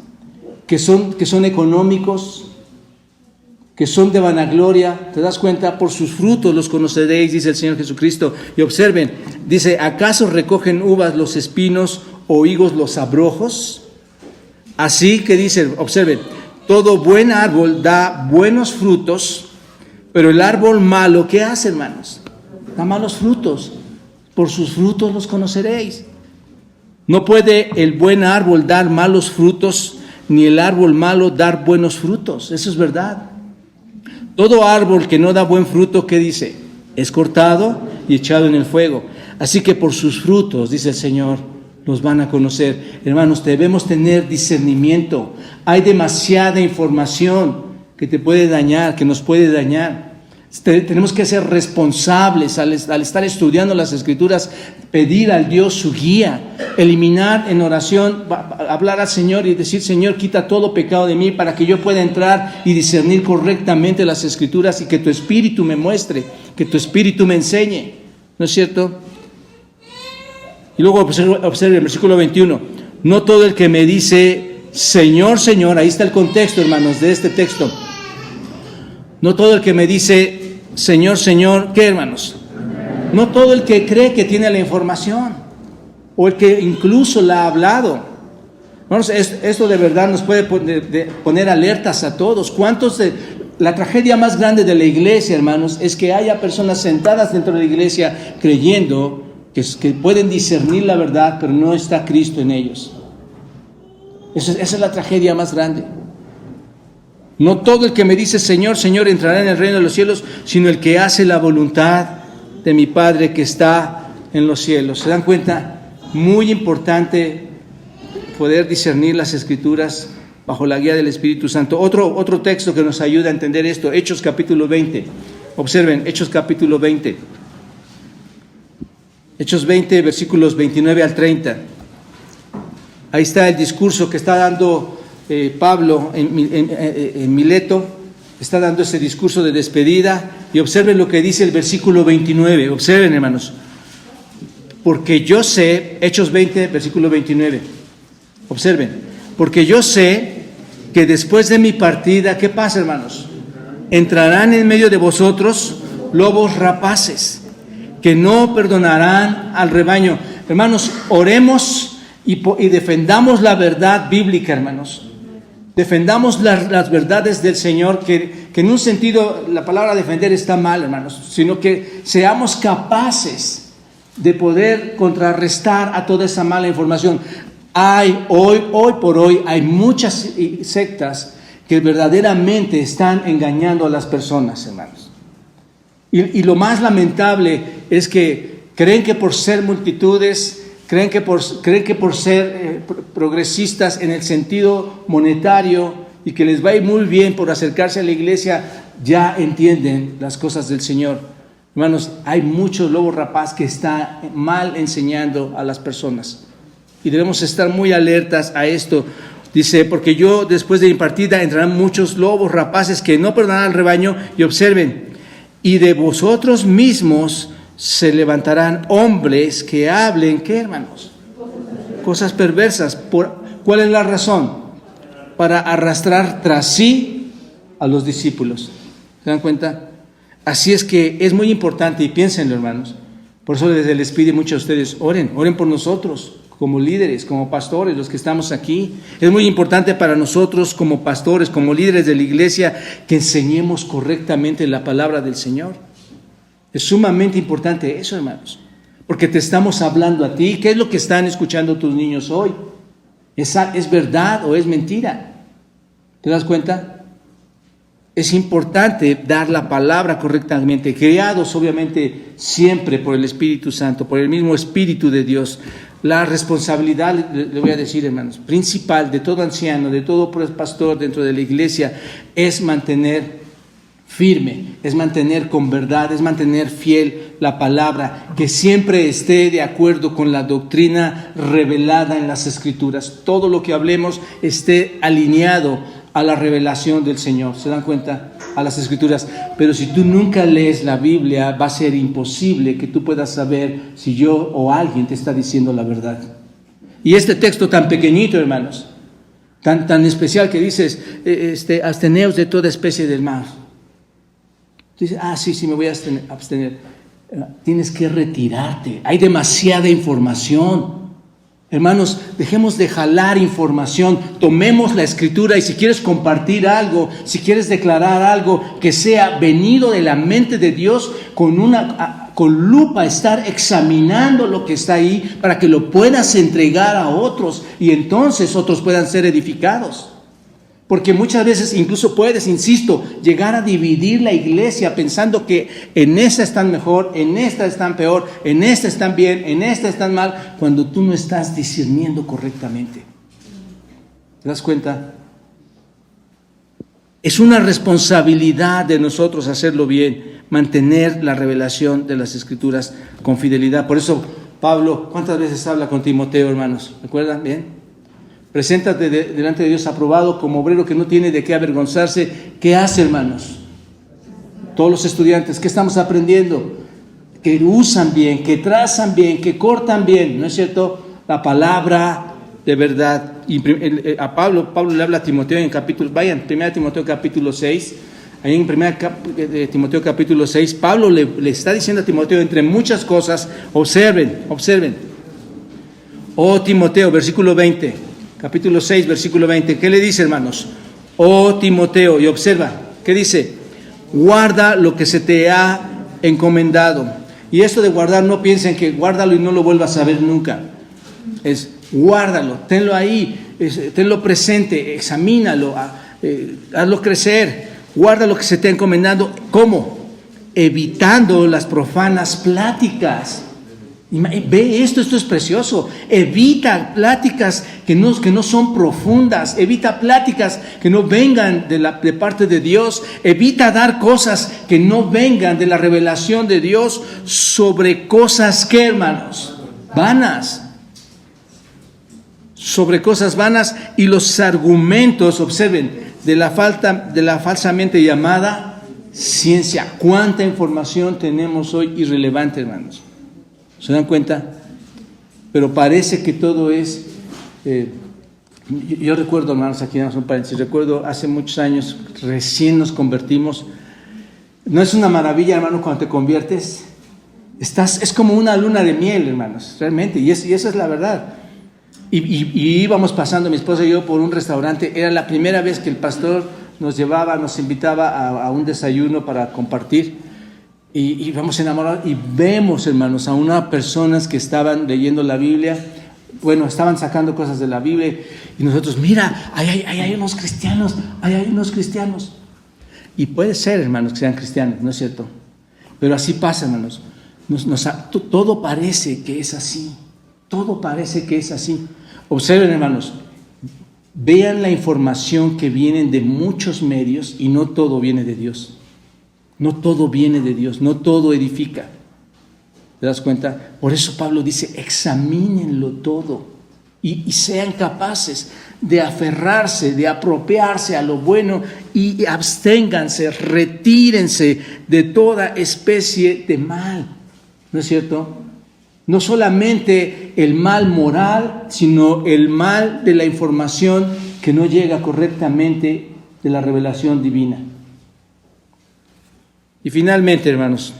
que son económicos, que son de vanagloria. ¿Te das cuenta? Por sus frutos los conoceréis, dice el Señor Jesucristo. Y observen, dice, ¿acaso recogen uvas los espinos o higos los abrojos? Así que dice, observen, todo buen árbol da buenos frutos, pero el árbol malo, ¿qué hace, hermanos? Da malos frutos. Por sus frutos los conoceréis. No puede el buen árbol dar malos frutos, ni el árbol malo dar buenos frutos. Eso es verdad. Todo árbol que no da buen fruto, ¿qué dice? Es cortado y echado en el fuego. Así que por sus frutos, dice el Señor, los van a conocer. Hermanos, debemos tener discernimiento. Hay demasiada información que te puede dañar, que nos puede dañar. Tenemos que ser responsables al estar estudiando las Escrituras, pedir al Dios su guía, eliminar en oración, hablar al Señor y decir, Señor, quita todo pecado de mí para que yo pueda entrar y discernir correctamente las Escrituras y que tu Espíritu me muestre, que tu Espíritu me enseñe. ¿No es cierto? Y luego observe el versículo 21. No todo el que me dice, Señor, Señor, ahí está el contexto, hermanos, de este texto. No todo el que me dice, Señor, Señor, ¿qué, hermanos? No todo el que cree que tiene la información, o el que incluso la ha hablado. Hermanos, esto de verdad nos puede poner alertas a todos. La tragedia más grande de la iglesia, hermanos, es que haya personas sentadas dentro de la iglesia creyendo que pueden discernir la verdad, pero no está Cristo en ellos. Esa es la tragedia más grande. No todo el que me dice Señor, Señor entrará en el reino de los cielos, sino el que hace la voluntad de mi Padre que está en los cielos. ¿Se dan cuenta? Muy importante poder discernir las Escrituras bajo la guía del Espíritu Santo. Otro texto que nos ayuda a entender esto, Hechos capítulo 20. Observen, Hechos capítulo 20. Hechos 20, versículos 29 al 30. Ahí está el discurso que está dando Pablo en Mileto. Está dando ese discurso de despedida. Y observen lo que dice el versículo 29. Observen, hermanos. Porque yo sé, Hechos 20, versículo 29. Observen. Porque yo sé que después de mi partida, ¿qué pasa, hermanos? Entrarán en medio de vosotros lobos rapaces, que no perdonarán al rebaño. Hermanos, oremos y defendamos la verdad bíblica, hermanos. Defendamos las verdades del Señor, que en un sentido la palabra defender está mal, hermanos, sino que seamos capaces de poder contrarrestar a toda esa mala información. Hoy por hoy, hay muchas sectas que verdaderamente están engañando a las personas, hermanos. Y lo más lamentable es que creen que por ser multitudes, creen que por ser progresistas en el sentido monetario y que les va a ir muy bien por acercarse a la iglesia, ya entienden las cosas del Señor. Hermanos, hay muchos lobos rapaz que están mal enseñando a las personas y debemos estar muy alertas a esto. Dice, porque yo después de mi partida entrarán muchos lobos rapaces que no perdonarán al rebaño. Y observen, y de vosotros mismos se levantarán hombres que hablen, ¿qué, hermanos? Cosas perversas. ¿Cuál es la razón? Para arrastrar tras sí a los discípulos. ¿Se dan cuenta? Así es que es muy importante, y piénsenlo, hermanos. Por eso les pido mucho a ustedes, oren por nosotros, como líderes, como pastores, los que estamos aquí. Es muy importante para nosotros como pastores, como líderes de la iglesia, que enseñemos correctamente la palabra del Señor. Es sumamente importante eso, hermanos, porque te estamos hablando a ti. ¿Qué es lo que están escuchando tus niños hoy? ¿Es verdad o es mentira? ¿Te das cuenta? Es importante dar la palabra correctamente, criados obviamente siempre por el Espíritu Santo, por el mismo Espíritu de Dios. La responsabilidad, le voy a decir, hermanos, principal de todo anciano, de todo pastor dentro de la iglesia, es mantener firme, es mantener con verdad, es mantener fiel la palabra, que siempre esté de acuerdo con la doctrina revelada en las Escrituras. Todo lo que hablemos esté alineado a la revelación del Señor. ¿Se dan cuenta? A las Escrituras. Pero si tú nunca lees la Biblia, va a ser imposible que tú puedas saber si yo o alguien te está diciendo la verdad. Y este texto tan pequeñito, hermanos, tan especial que dices, absteneos de toda especie del mal. Tú dices, sí, me voy a abstener. Tienes que retirarte. Hay demasiada información. Hermanos, dejemos de jalar información, tomemos la Escritura y si quieres compartir algo, si quieres declarar algo que sea venido de la mente de Dios, con lupa estar examinando lo que está ahí para que lo puedas entregar a otros y entonces otros puedan ser edificados. Porque muchas veces incluso puedes, insisto, llegar a dividir la iglesia pensando que en esta están mejor, en esta están peor, en esta están bien, en esta están mal, cuando tú no estás discerniendo correctamente. ¿Te das cuenta? Es una responsabilidad de nosotros hacerlo bien, mantener la revelación de las Escrituras con fidelidad. Por eso Pablo, ¿cuántas veces habla con Timoteo, hermanos? ¿Recuerdan? ¿Bien? Preséntate delante de Dios aprobado como obrero que no tiene de qué avergonzarse. ¿Qué hace, hermanos? Todos los estudiantes, ¿qué estamos aprendiendo? Que usan bien, que trazan bien, que cortan bien, ¿no es cierto? La palabra de verdad. Y a Pablo le habla a Timoteo en capítulo, 1 Timoteo capítulo 6. Ahí en 1 Timoteo capítulo 6, Pablo le está diciendo a Timoteo, entre muchas cosas, observen. Oh Timoteo, versículo 20. Capítulo 6, versículo 20. ¿Qué le dice, hermanos? Oh Timoteo, y observa, ¿qué dice? Guarda lo que se te ha encomendado. Y esto de guardar, no piensen que guárdalo y no lo vuelvas a ver nunca. Es guárdalo, tenlo ahí, tenlo presente, examínalo, hazlo crecer. Guarda lo que se te ha encomendado. ¿Cómo? Evitando las profanas pláticas. Ve esto es precioso. Evita pláticas que no son profundas. Evita pláticas que no vengan de parte de Dios. Evita dar cosas que no vengan de la revelación de Dios sobre cosas que, hermanos, vanas. Sobre cosas vanas y los argumentos, observen, de la falsamente llamada ciencia. ¿Cuánta información tenemos hoy irrelevante, hermanos? ¿Se dan cuenta? Pero parece que todo es... yo recuerdo, hermanos, aquí damos un paréntesis, recuerdo hace muchos años, recién nos convertimos. ¿No es una maravilla, hermano, cuando te conviertes? Es como una luna de miel, hermanos, realmente, y esa es la verdad. Y íbamos pasando, mi esposa y yo, por un restaurante. Era la primera vez que el pastor nos invitaba a un desayuno para compartir. Y vamos enamorados y vemos, hermanos, a unas personas que estaban leyendo la Biblia. Bueno, estaban sacando cosas de la Biblia. Y nosotros, mira, hay unos cristianos, hay unos cristianos. Y puede ser, hermanos, que sean cristianos, ¿no es cierto? Pero así pasa, hermanos. Todo parece que es así. Todo parece que es así. Observen, hermanos, vean la información que viene de muchos medios y no todo viene de Dios. No todo viene de Dios, no todo edifica. ¿Te das cuenta? Por eso Pablo dice, examínenlo todo y sean capaces de aferrarse, de apropiarse a lo bueno y absténganse, retírense de toda especie de mal. ¿No es cierto? No solamente el mal moral, sino el mal de la información que no llega correctamente de la revelación divina. Y finalmente, hermanos,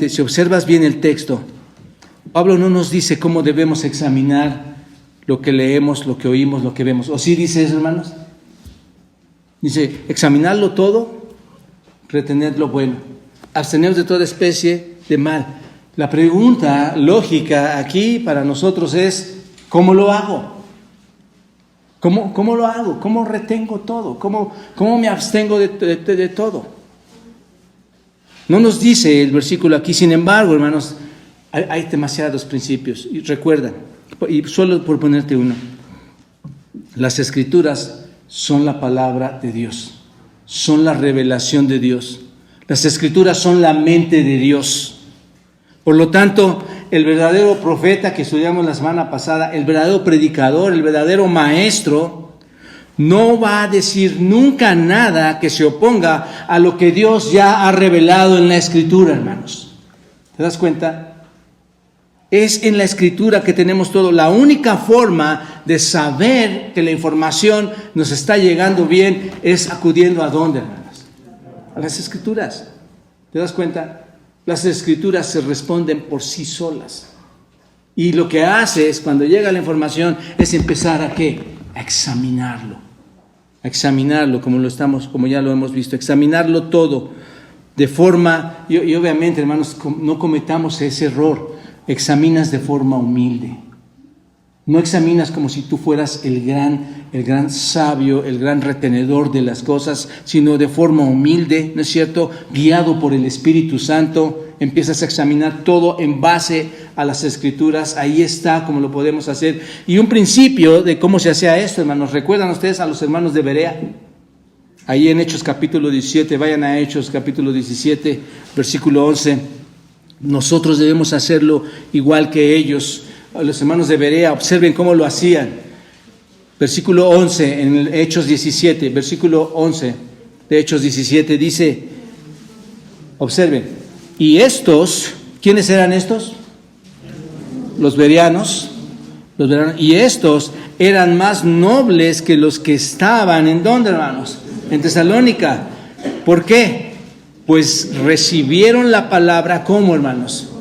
si observas bien el texto, Pablo no nos dice cómo debemos examinar lo que leemos, lo que oímos, lo que vemos. ¿O sí dice eso, hermanos? Dice, examinarlo todo, retener lo bueno, absteneos de toda especie de mal. La pregunta lógica aquí para nosotros es, ¿cómo lo hago? ¿Cómo lo hago? ¿Cómo retengo todo? ¿Cómo me abstengo de todo? No nos dice el versículo aquí, sin embargo, hermanos, hay demasiados principios. Y recuerda, y solo por ponerte uno, las Escrituras son la palabra de Dios, son la revelación de Dios. Las Escrituras son la mente de Dios. Por lo tanto, el verdadero profeta que estudiamos la semana pasada, el verdadero predicador, el verdadero maestro, no va a decir nunca nada que se oponga a lo que Dios ya ha revelado en la Escritura, hermanos. ¿Te das cuenta? Es en la Escritura que tenemos todo. La única forma de saber que la información nos está llegando bien es acudiendo ¿a dónde, hermanos? A las Escrituras. ¿Te das cuenta? Las Escrituras se responden por sí solas. Y lo que hace es, cuando llega la información, es empezar ¿a qué? A examinarlo. A examinarlo, como ya lo hemos visto. Examinarlo todo de forma, y obviamente, hermanos, no cometamos ese error. Examinas de forma humilde. No examinas como si tú fueras el gran sabio, el gran retenedor de las cosas, sino de forma humilde, ¿no es cierto? Guiado por el Espíritu Santo, empiezas a examinar todo en base a las Escrituras. Ahí está como lo podemos hacer. Y un principio de cómo se hacía esto, hermanos. ¿Recuerdan ustedes a los hermanos de Berea? Ahí en Hechos capítulo 17, vayan a Hechos capítulo 17, versículo 11. Nosotros debemos hacerlo igual que ellos. Los hermanos de Berea, observen cómo lo hacían. Versículo 11, en Hechos 17, versículo 11 de Hechos 17 dice, observen, y estos, ¿quiénes eran estos? Los bereanos, y estos eran más nobles que los que estaban, ¿en dónde, hermanos? En Tesalónica. ¿Por qué? Pues recibieron la palabra, ¿cómo, hermanos?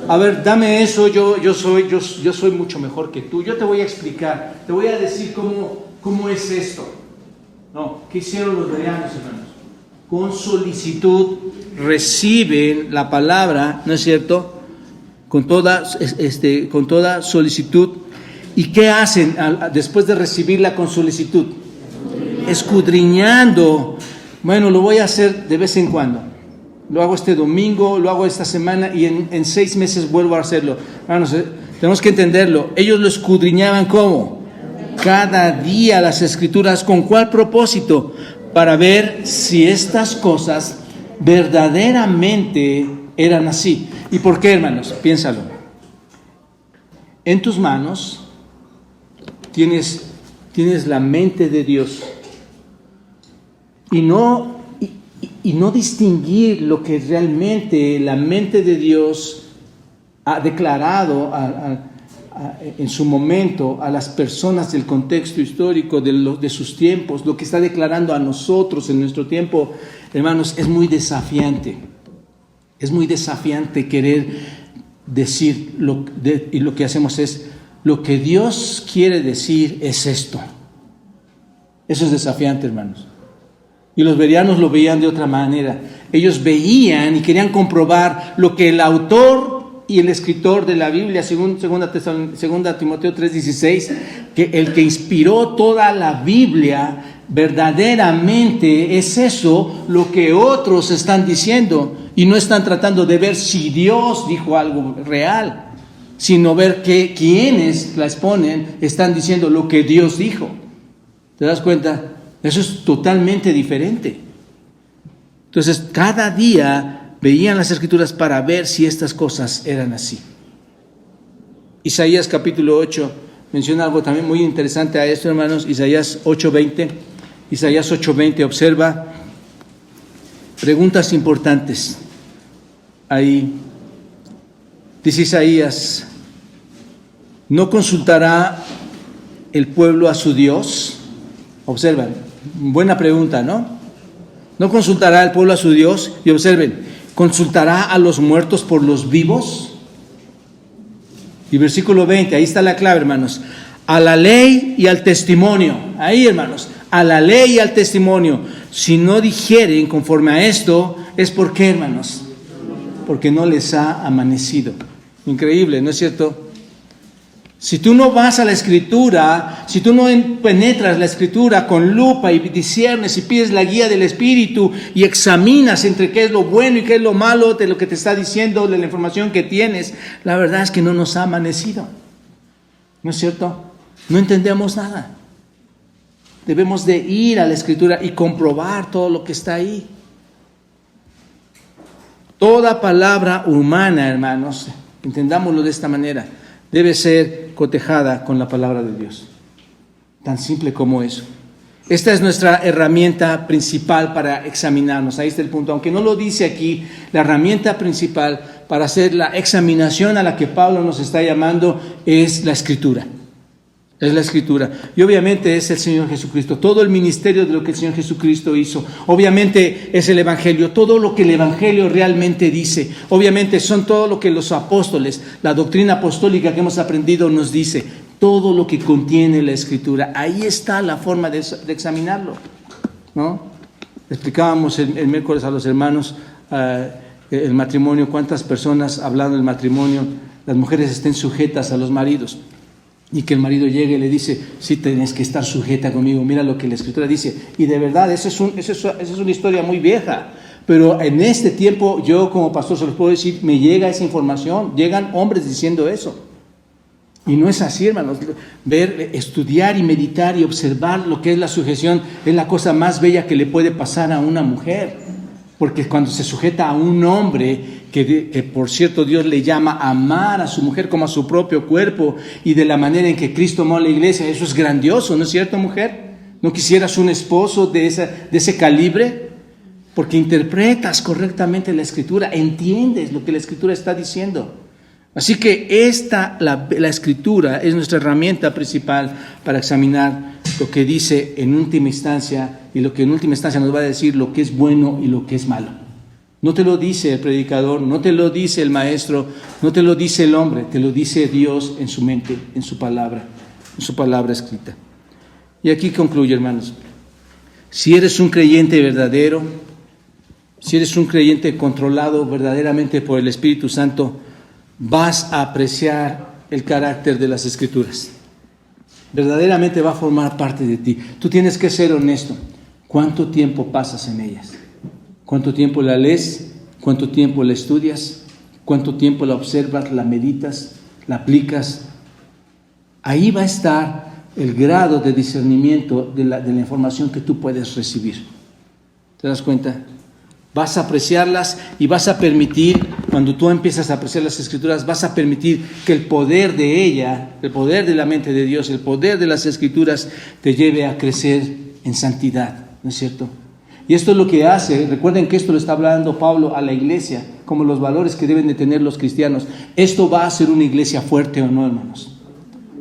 A ver, dame eso, yo soy mucho mejor que tú. Yo te voy a explicar, te voy a decir cómo es esto. No, ¿qué hicieron los bereanos, hermanos? Con solicitud reciben la palabra, ¿no es cierto? Con toda solicitud. ¿Y qué hacen después de recibirla con solicitud? Escudriñando. Bueno, lo voy a hacer de vez en cuando. Lo hago este domingo, lo hago esta semana y en 6 meses vuelvo a hacerlo. Hermanos, tenemos que entenderlo. Ellos lo escudriñaban ¿cómo? Cada día las Escrituras. ¿Con cuál propósito? Para ver si estas cosas verdaderamente eran así. ¿Y por qué, hermanos? Piénsalo. En tus manos tienes la mente de Dios. Y no distinguir lo que realmente la mente de Dios ha declarado en su momento a las personas del contexto histórico de sus tiempos, lo que está declarando a nosotros en nuestro tiempo, hermanos, es muy desafiante. Es muy desafiante querer decir, y lo que hacemos es, lo que Dios quiere decir es esto. Eso es desafiante, hermanos. Y los bereanos lo veían de otra manera. Ellos veían y querían comprobar lo que el autor y el escritor de la Biblia, según 2 Timoteo 3:16, que el que inspiró toda la Biblia verdaderamente es eso lo que otros están diciendo, y no están tratando de ver si Dios dijo algo real, sino ver que quienes la exponen están diciendo lo que Dios dijo. ¿Te das cuenta? Eso es totalmente diferente. Entonces, cada día veían las Escrituras para ver si estas cosas eran así. Isaías capítulo 8 menciona algo también muy interesante a esto, hermanos. Isaías 8:20, observa preguntas importantes. Ahí dice Isaías, ¿no consultará el pueblo a su Dios? Observen, buena pregunta, ¿no? ¿No consultará el pueblo a su Dios? Y observen, ¿consultará a los muertos por los vivos? Y versículo 20, ahí está la clave, hermanos. A la ley y al testimonio. Ahí, hermanos, a la ley y al testimonio. Si no dijeren conforme a esto, ¿es por qué, hermanos? Porque no les ha amanecido. Increíble, ¿no es cierto? Si tú no vas a la Escritura, si tú no penetras la Escritura con lupa y disciernes y pides la guía del Espíritu y examinas entre qué es lo bueno y qué es lo malo de lo que te está diciendo, de la información que tienes, la verdad es que no nos ha amanecido. ¿No es cierto? No entendemos nada. Debemos de ir a la Escritura y comprobar todo lo que está ahí. Toda palabra humana, hermanos, entendámoslo de esta manera, debe ser cotejada con la palabra de Dios. Tan simple como eso. Esta es nuestra herramienta principal para examinarnos. Ahí está el punto. Aunque no lo dice aquí, la herramienta principal para hacer la examinación a la que Pablo nos está llamando es la Escritura. Es la Escritura. Y obviamente es el Señor Jesucristo. Todo el ministerio de lo que el Señor Jesucristo hizo. Obviamente es el Evangelio. Todo lo que el Evangelio realmente dice. Obviamente son todo lo que los apóstoles, la doctrina apostólica que hemos aprendido nos dice. Todo lo que contiene la Escritura. Ahí está la forma de examinarlo, ¿no? Explicábamos el miércoles a los hermanos el matrimonio. Cuántas personas hablando del matrimonio, las mujeres estén sujetas a los maridos. Y que el marido llegue y le dice, sí, tienes que estar sujeta conmigo, mira lo que la Escritura dice. Y de verdad, esa es una historia muy vieja. Pero en este tiempo, yo como pastor se los puedo decir, me llega esa información, llegan hombres diciendo eso. Y no es así, hermanos. Estudiar y meditar y observar lo que es la sujeción es la cosa más bella que le puede pasar a una mujer. Porque cuando se sujeta a un hombre, que por cierto Dios le llama a amar a su mujer como a su propio cuerpo, y de la manera en que Cristo amó a la iglesia, eso es grandioso, ¿no es cierto, mujer? ¿No quisieras un esposo de ese calibre? Porque interpretas correctamente la Escritura, entiendes lo que la Escritura está diciendo. Así que la Escritura es nuestra herramienta principal para examinar lo que dice en última instancia, y lo que en última instancia nos va a decir lo que es bueno y lo que es malo. No te lo dice el predicador, no te lo dice el maestro, no te lo dice el hombre, te lo dice Dios en su mente, en su palabra escrita. Y aquí concluye, hermanos. Si eres un creyente verdadero, si eres un creyente controlado verdaderamente por el Espíritu Santo, vas a apreciar el carácter de las Escrituras. Verdaderamente va a formar parte de ti. Tú tienes que ser honesto. ¿Cuánto tiempo pasas en ellas? ¿Cuánto tiempo la lees? ¿Cuánto tiempo la estudias? ¿Cuánto tiempo la observas, la meditas, la aplicas? Ahí va a estar el grado de discernimiento de la información que tú puedes recibir. ¿Te das cuenta? Vas a apreciarlas y vas a permitir, cuando tú empiezas a apreciar las Escrituras, vas a permitir que el poder de ella, el poder de la mente de Dios, el poder de las Escrituras te lleve a crecer en santidad, ¿no es cierto? Y esto es lo que hace, recuerden que esto lo está hablando Pablo a la iglesia, como los valores que deben de tener los cristianos. Esto va a hacer una iglesia fuerte o no, hermanos.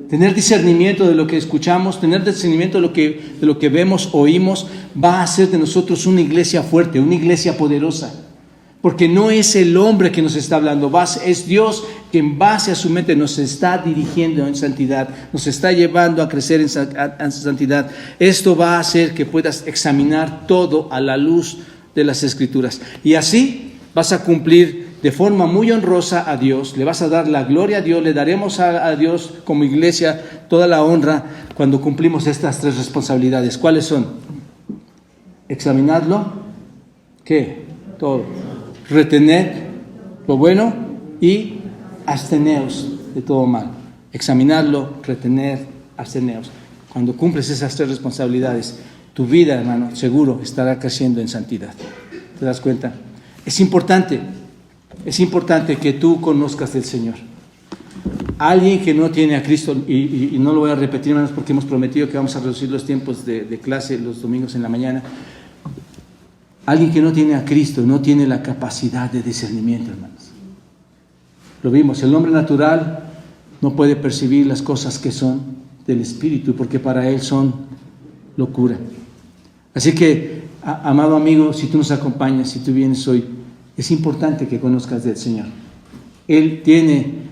Tener discernimiento de lo que escuchamos, tener discernimiento de lo que vemos, oímos, va a hacer de nosotros una iglesia fuerte, una iglesia poderosa. Porque no es el hombre que nos está hablando, es Dios que en base a su mente nos está dirigiendo en santidad, nos está llevando a crecer en santidad. Esto va a hacer que puedas examinar todo a la luz de las Escrituras. Y así vas a cumplir de forma muy honrosa a Dios, le vas a dar la gloria a Dios, le daremos a Dios como iglesia toda la honra cuando cumplimos estas tres responsabilidades. ¿Cuáles son? Examinarlo, ¿qué? Todo. Retener lo bueno y absteneos de todo mal. Examinarlo, retener, absteneos. Cuando cumples esas tres responsabilidades, tu vida, hermano, seguro estará creciendo en santidad. ¿Te das cuenta? Es importante que tú conozcas del Señor. Alguien que no tiene a Cristo, y no lo voy a repetir, hermanos, porque hemos prometido que vamos a reducir los tiempos de clase los domingos en la mañana. Alguien que no tiene a Cristo no tiene la capacidad de discernimiento, hermanos. Lo vimos, el hombre natural no puede percibir las cosas que son del Espíritu, porque para él son locura. Así que, amado amigo, si tú nos acompañas, si tú vienes hoy, es importante que conozcas del Señor. Él tiene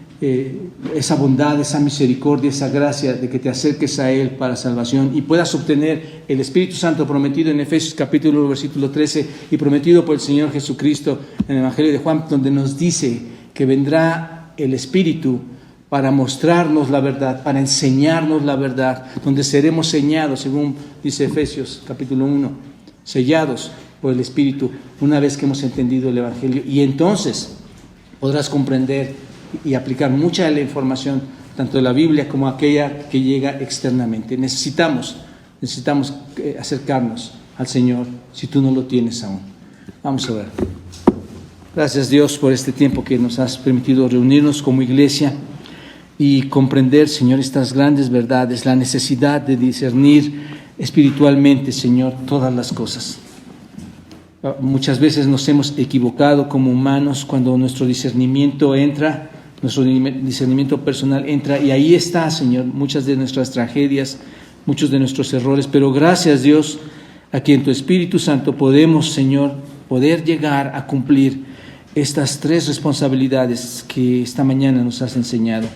esa bondad, esa misericordia, esa gracia de que te acerques a Él para salvación y puedas obtener el Espíritu Santo prometido en Efesios capítulo 1, versículo 13 y prometido por el Señor Jesucristo en el Evangelio de Juan, donde nos dice que vendrá el Espíritu para mostrarnos la verdad, para enseñarnos la verdad, donde seremos sellados, según dice Efesios capítulo 1, sellados por el Espíritu una vez que hemos entendido el Evangelio, y entonces podrás comprender y aplicar mucha de la información, tanto de la Biblia como aquella que llega externamente. Necesitamos acercarnos al Señor si tú no lo tienes aún. Vamos a ver. Gracias, Dios, por este tiempo que nos has permitido reunirnos como iglesia y comprender, Señor, estas grandes verdades, la necesidad de discernir espiritualmente, Señor, todas las cosas. Muchas veces nos hemos equivocado como humanos cuando nuestro discernimiento entra, nuestro discernimiento personal entra, y ahí está, Señor, muchas de nuestras tragedias, muchos de nuestros errores, pero gracias, Dios, a que en tu Espíritu Santo podemos, Señor, poder llegar a cumplir estas 3 responsabilidades que esta mañana nos has enseñado.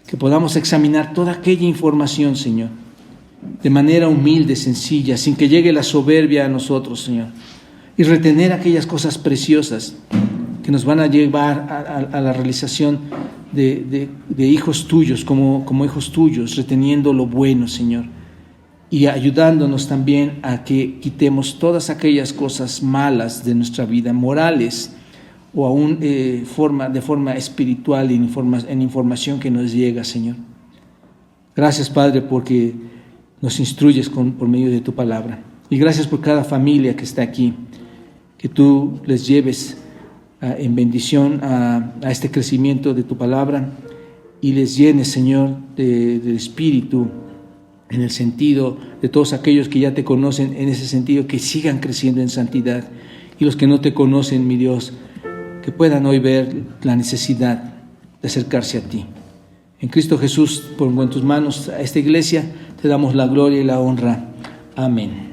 Que podamos examinar toda aquella información, Señor, de manera humilde, sencilla, sin que llegue la soberbia a nosotros, Señor, y retener aquellas cosas preciosas que nos van a llevar a la realización de hijos tuyos, como hijos tuyos, reteniendo lo bueno, Señor, y ayudándonos también a que quitemos todas aquellas cosas malas de nuestra vida, morales o aún de forma espiritual en información que nos llega, Señor. Gracias, Padre, porque nos instruyes por medio de tu palabra. Y gracias por cada familia que está aquí, que tú les lleves en bendición a este crecimiento de tu palabra y les llenes, Señor, del Espíritu, en el sentido de todos aquellos que ya te conocen, en ese sentido, que sigan creciendo en santidad, y los que no te conocen, mi Dios, que puedan hoy ver la necesidad de acercarse a ti. En Cristo Jesús, pongo en tus manos a esta iglesia, te damos la gloria y la honra. Amén.